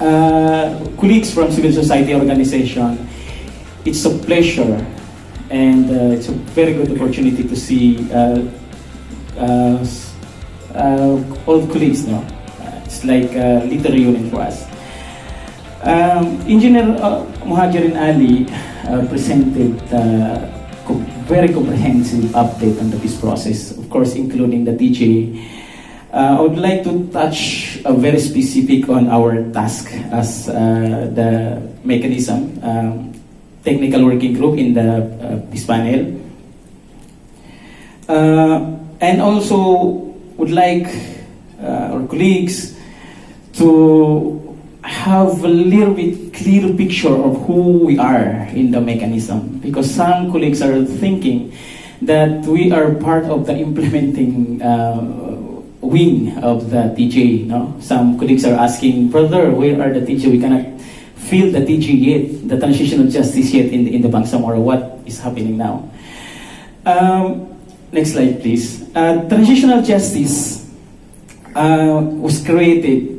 colleagues from civil society organization, it's a pleasure and it's a very good opportunity to see old colleagues now. It's like a little reunion for us. Engineer Muhajirin Ali presented very comprehensive update on the peace process, of course, including the TJ. I would like to touch very specific on our task as the mechanism, technical working group in the peace panel. And also would like our colleagues to have a little bit clear picture of who we are in the mechanism, because some colleagues are thinking that we are part of the implementing wing of the TJ. No? Some colleagues are asking, brother, where are the TJ? We cannot feel the TJ yet, the Transitional Justice yet in the Bangsamoro. What is happening now? Next slide, please. Transitional Justice was created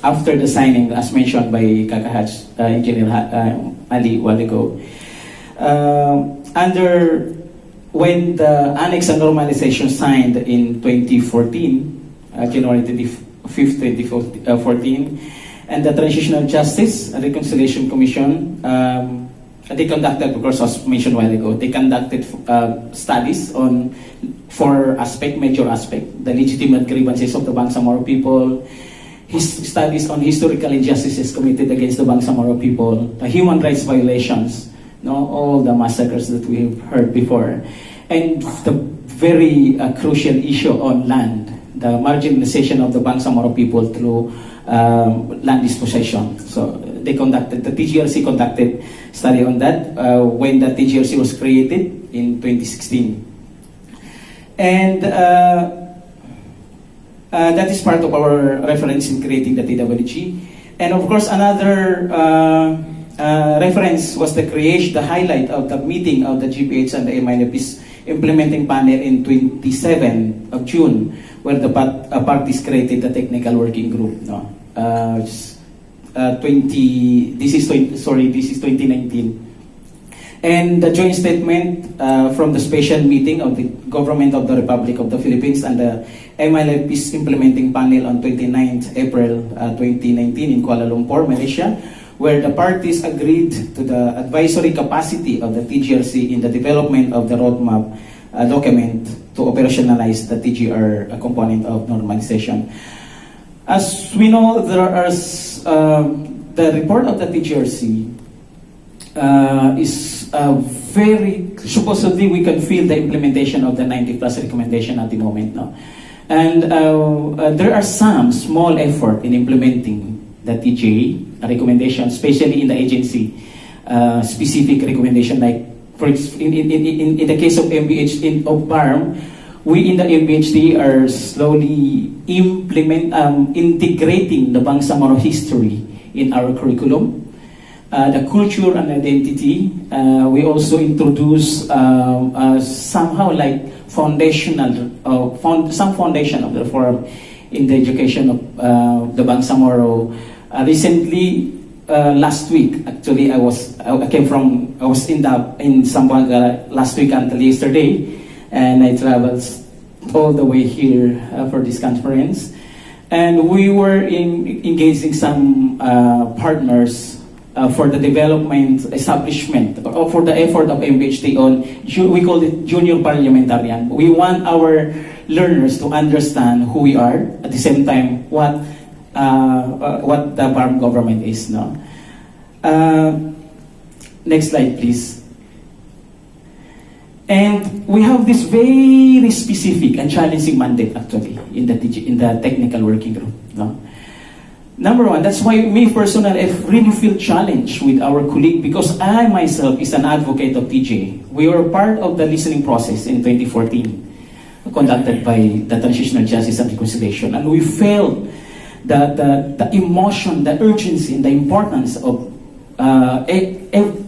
after the signing, as mentioned by Kakahaj, Engineer Ali a while ago. When the Annex and Normalization signed in 2014, January 25th, 2014, and the Transitional Justice and Reconciliation Commission, they conducted, of course, as mentioned a while ago, they conducted studies on four major aspects: the legitimate grievances of the Bangsamoro people, studies on historical injustices committed against the Bangsamoro people, the human rights violations, all the massacres that we have heard before, and the very crucial issue on land, the marginalization of the Bangsamoro people through land dispossession. So the TGRC conducted study on that when the TGRC was created in 2016. And that is part of our reference in creating the TWG. And of course, another reference was the highlight of the meeting of the GPH and the MINF's implementing panel in 27 of June, where the parties created the technical working group. This is 2019. And the joint statement from the special meeting of the Government of the Republic of the Philippines and the MILF Peace Implementing Panel on 29th April 2019 in Kuala Lumpur, Malaysia, where the parties agreed to the advisory capacity of the TGRC in the development of the roadmap document to operationalize the TGR component of normalization. As we know, there are the report of the TGRC is very, supposedly we can feel the implementation of the 90+ recommendation at the moment now. And there are some small effort in implementing the TJ recommendation, especially in the agency specific recommendation, like in the case of MBH of BARMM, we in the MBHD are slowly integrating the Bangsamoro history in our curriculum. The culture and identity, we also introduce somehow like some foundation of the reform in the education of the Bangsamoro. Recently, last week, actually, I was in Zamboanga last week until yesterday, and I traveled all the way here for this conference, and we were engaging some partners for the development, establishment, or for the effort of MBHT on, we call it junior parliamentarian. We want our learners to understand who we are, at the same time what the BARMM government is now. Next slide, please. And we have this very specific and challenging mandate actually in the technical working group. No? Number one, that's why me personally, I really feel challenged with our colleague, because I myself is an advocate of TJ. We were part of the listening process in 2014 conducted by the Transitional Justice and Reconciliation, and we felt that the emotion, the urgency, and the importance of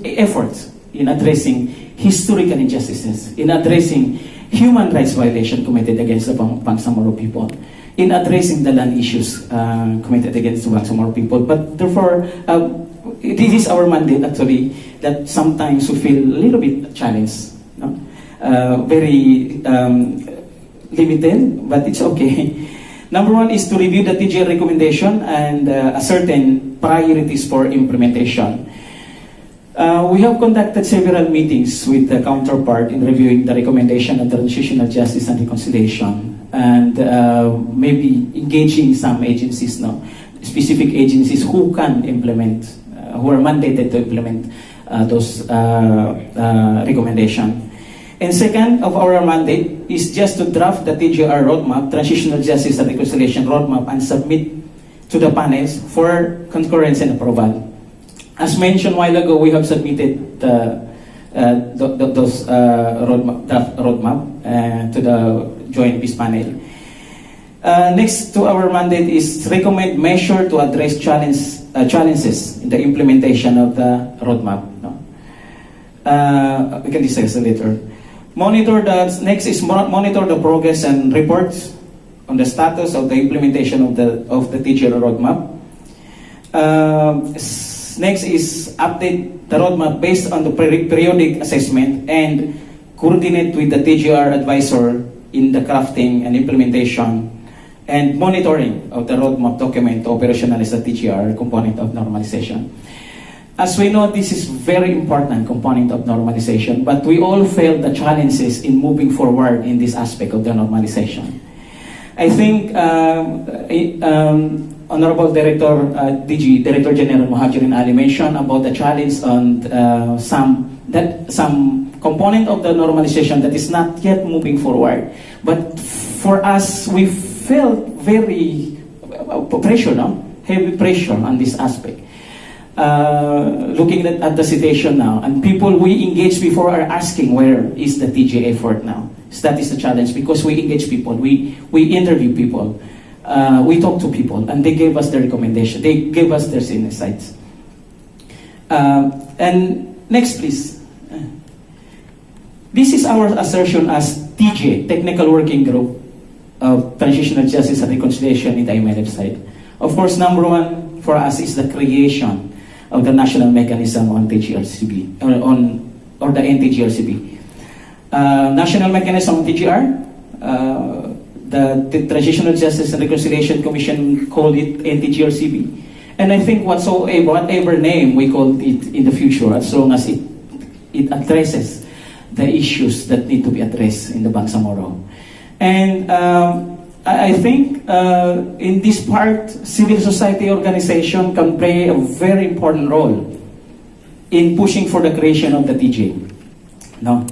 efforts in addressing historical injustices, in addressing human rights violations committed against the Bangsamoro people. in addressing the land issues committed against the Bangsamoro people. But therefore, this is our mandate actually, that sometimes we feel a little bit challenged, no? Very limited, but it's okay. Number one is to review the TGR recommendation and ascertain priorities for implementation. We have conducted several meetings with the counterpart in reviewing the recommendation of the Transitional Justice and Reconciliation, and maybe engaging some agencies, no, specific agencies who can implement, who are mandated to implement those recommendations. And second of our mandate is just to draft the TGR roadmap, Transitional Justice and Reconciliation roadmap, and submit to the panels for concurrence and approval. As mentioned a while ago, we have submitted those draft roadmap to the Joint Peace Panel. Next to our mandate is recommend measure to address challenges in the implementation of the roadmap. No? We can discuss it later. Next is monitor the progress and reports on the status of the implementation of the TGR roadmap. Next is update the roadmap based on the periodic assessment and coordinate with the TGR advisor in the crafting and implementation and monitoring of the roadmap document to operationalize the TGR component of normalization. As we know, this is very important component of normalization, but we all felt the challenges in moving forward in this aspect of the normalization. I think Honorable Director DG, Director General Muhajirin Ali mentioned about the challenge on some component of the normalization that is not yet moving forward. But for us, we felt very pressure, no? Heavy pressure on this aspect. Looking at the situation now, and people we engaged before are asking where is the TJ effort now. So that is the challenge, because we engage people, we interview people, we talk to people, and they gave us their recommendation, they gave us their insights. And next, please. This is our assertion as TJ, Technical Working Group of Transitional Justice and Reconciliation in the MLF side. Of course, number one for us is the creation of the national mechanism on TGRCB, or the NTGRCB. National mechanism on TGR, the Transitional Justice and Reconciliation Commission called it NTGRCB. And I think whatever name we call it in the future, as long as it addresses the issues that need to be addressed in the Bangsamoro. And I think in this part, civil society organization can play a very important role in pushing for the creation of the TJ. No?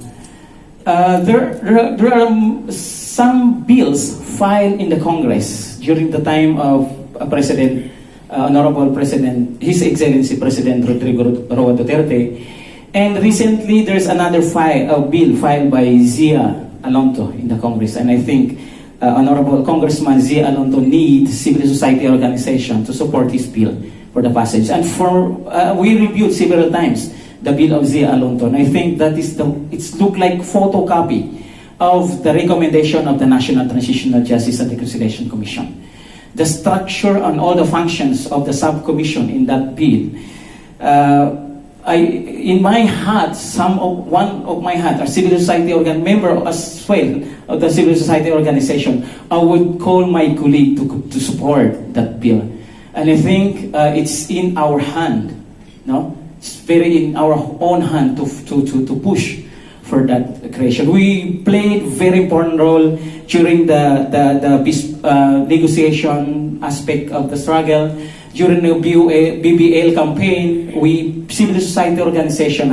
There are some bills filed in the Congress during the time of President, Honorable President, His Excellency President Rodrigo Roa Duterte. And recently, there's another bill filed by Zia Alonto in the Congress. And I think Honorable Congressman Zia Alonto needs civil society organization to support this bill for the passage. And we reviewed several times the bill of Zia Alonto. And I think that it's looked like photocopy of the recommendation of the National Transitional Justice and Reconciliation Commission. The structure and all the functions of the subcommission in that bill. In my hat, one of my hat are civil society member as well of the civil society organization. I would call my colleague to support that bill, and I think it's in our hand. No, it's very in our own hand to push for that creation. We played very important role during the peace negotiation aspect of the struggle. During the BBL campaign, civil society organization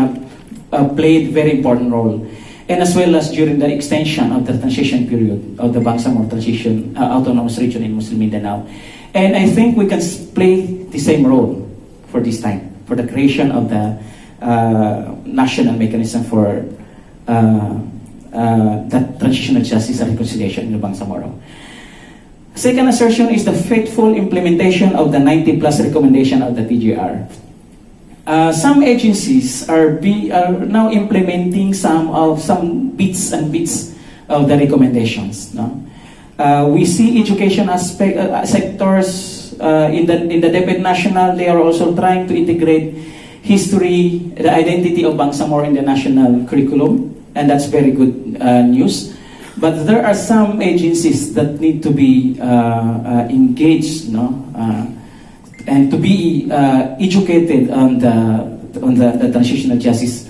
have played very important role, and as well as during the extension of the transition period of the Bangsamoro Transition Autonomous Region in Muslim Mindanao. And I think we can play the same role for this time, for the creation of the national mechanism for that transitional justice and reconciliation in the Bangsamoro. Second assertion is the faithful implementation of the 90+ recommendation of the TGR. Some agencies are now implementing some bits of the recommendations. No? We see education aspect sectors in the DepEd National. They are also trying to integrate history, the identity of Bangsamoro in the national curriculum, and that's very good news. But there are some agencies that need to be engaged, and to be educated on the transitional justice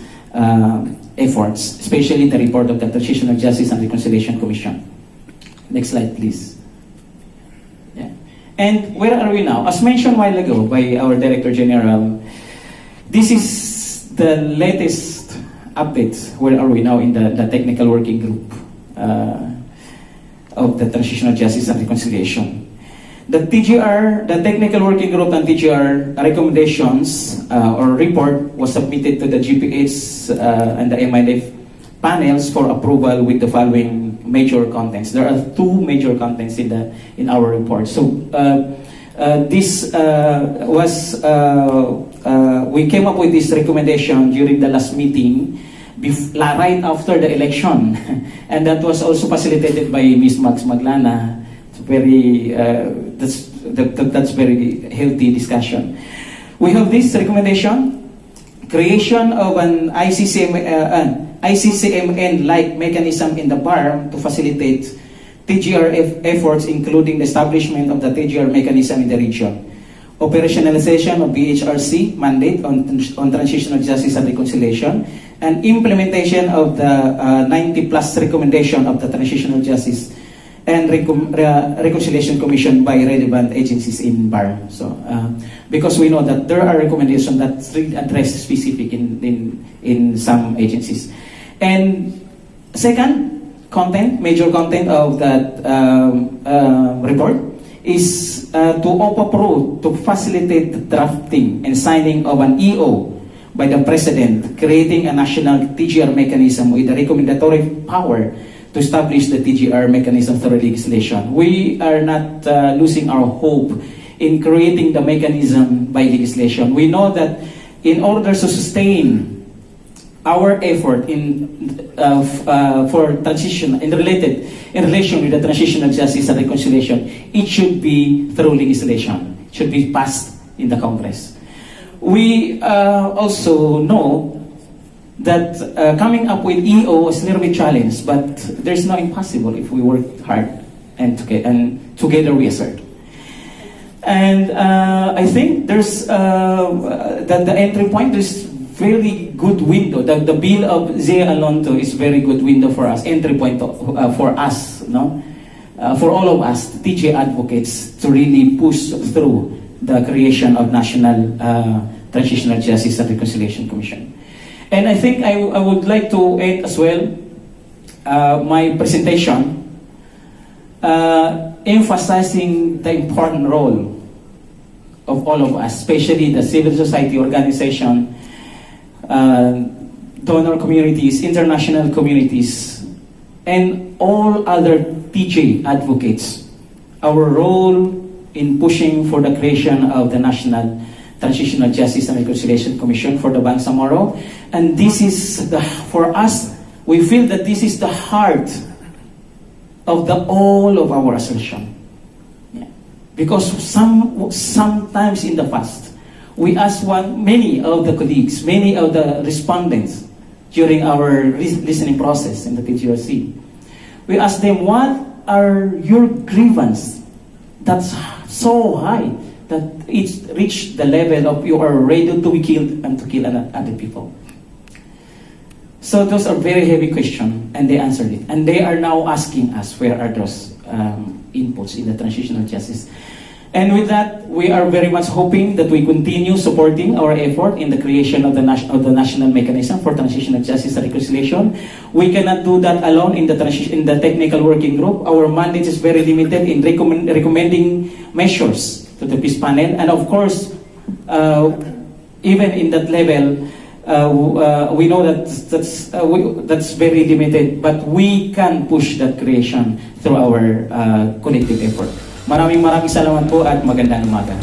efforts, especially the report of the Transitional Justice and Reconciliation Commission. Next slide, please. Yeah. And where are we now? As mentioned a while ago by our Director General, this is the latest updates. Where are we now in the technical working group of the Transitional Justice and Reconciliation? The TGR, the technical working group and TGR recommendations or report was submitted to the GPS and the MILF panels for approval with the following major contents. There are two major contents in our report. So this was we came up with this recommendation during the last meeting, right after the election, and that was also facilitated by Ms. Max Maglana. It's very that's very healthy discussion. We have this recommendation: creation of an ICCMN-like mechanism in the BARMM to facilitate TGR efforts, including the establishment of the TGR mechanism in the region. Operationalization of BHRC mandate on transitional justice and reconciliation, and implementation of the 90-plus recommendation of the Transitional Justice and Reconciliation Commission by relevant agencies in BARMM. So, because we know that there are recommendations that address specific in some agencies. And second content, major content of that report is to OPAPRO to facilitate the drafting and signing of an EO by the President, creating a national TGR mechanism with a recommendatory power to establish the TGR mechanism through legislation. We are not losing our hope in creating the mechanism by legislation. We know that in order to sustain our effort for transition in relation with the transitional justice and reconciliation, it should be through legislation. It should be passed in the Congress. We also know that coming up with EO was a little bit challenged, but there's no impossible if we work hard and together we assert. And I think there's the entry point is very good window. The bill of Zia Alonto is very good window for us, entry point for us, for all of us, TJ advocates, to really push through the creation of National Transitional Justice and Reconciliation Commission. And I think I would like to end as well my presentation emphasizing the important role of all of us, especially the civil society organization, donor communities, international communities, and all other TJ advocates. Our role in pushing for the creation of the National Transitional Justice and Reconciliation Commission for the Bangsamoro. And this is for us, we feel that this is the heart of all of our assertion. Yeah. Because sometimes in the past, we asked many of the colleagues, many of the respondents during our listening process in the TGRC, we asked them, what are your grievances that's so high that it's reached the level of you are ready to be killed and to kill other people? So those are very heavy questions, and they answered it. And they are now asking us, where are those inputs in the transitional justice? And with that, we are very much hoping that we continue supporting our effort in the creation of the national mechanism for transitional justice and reconciliation. We cannot do that alone in the technical working group. Our mandate is very limited in recommending measures to the peace panel, and of course, even in that level, we know that that's very limited, but we can push that creation through our collective effort. Maraming salamat po at magandang umaga.